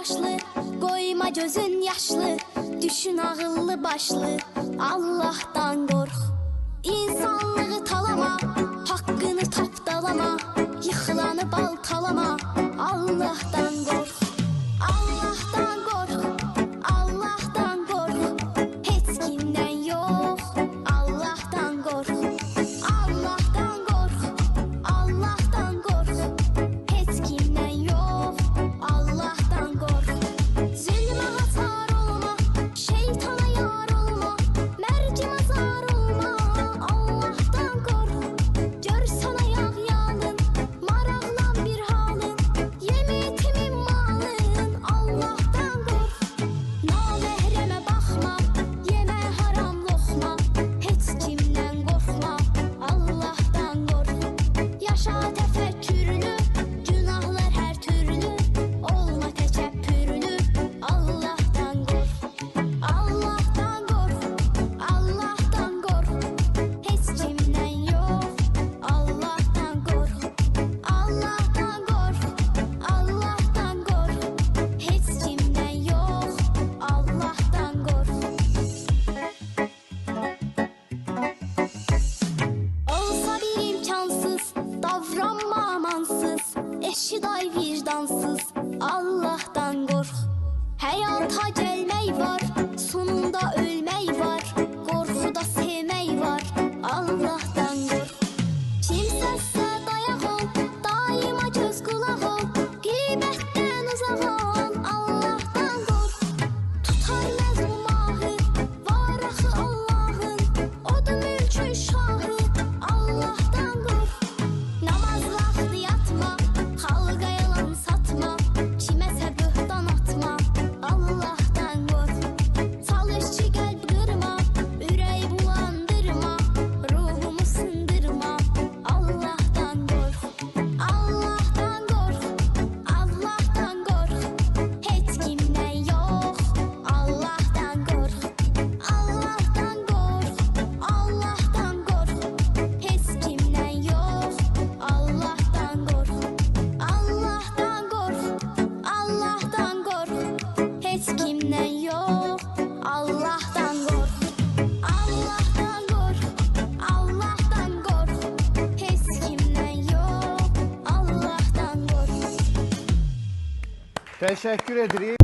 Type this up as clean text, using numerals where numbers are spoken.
yaşlı, koyma gözün yaşlı. Düşün ağıllı başlı, Allah'tan kork. İnsanlığı talama, hakkını tapdalama. Yıkılanı baltalama, Allah'tan kork. Allah'tan kork, Allah'tan kork. Hiç kimden yok, Allah'tan kork. Allah'tan kork, Allah'tan kork. Hiç kimden yok, Allah'tan kork. Zulme hasar olma, şeytana yar olma. Merci mazar olma, Allah'tan kork. Görsen ayak yalın, maraqlan bir halın. Yeme etimin malın, Allah'tan kork. Namehreme bakma, yeme haram lokma. Hiç kimden korkma, Allah'tan kork. Yaşa tefekkürlü, günahlar her türlü. Olma teçeppürlü, Allah'tan kork. Allah'tan kork, Allah'tan kork. Hiç kimden yok, Allah'tan kork. Allah'tan kork, Allah'tan kork. Hiç kimden yok, Allah'tan kork. Olsa bir imkansız, davranma amansız. Eşiday vicdansız, Allah'tan kork. Hayata gelmek var, sonunda ölmek var. Korkuda sevmek var, Allah'tan kork. Kimsəsə dayaq ol, daima göz qulaq ol. Qeybətdən uzaq ol, Allah'tan kork. Tutar məzlumahı, var axı Allah'ın. Odur mülkün şahı, Allah'tan kork. Namaz vaxtı yatma, xalqa yalan satma. Kiməsə böhtan atma, Allah'tan kork. Çalış ki qəlb qırma, ürək bulandırma. Ruhumu sındırma, Allah'tan kork. Allah'tan kork, Allah'tan kork. Hiç kimden yok, Allah'tan kork. Allah'tan kork, Allah'tan kork. Hiç kimden yok, Allah'tan kork. Allah'tan kork, Allah'tan kork. Hiç kimden yok, Allah'tan kork. Allah'tan kork, Allah'tan kork. Hiç kimden yok, Allah'tan kork. Teşekkür ederim.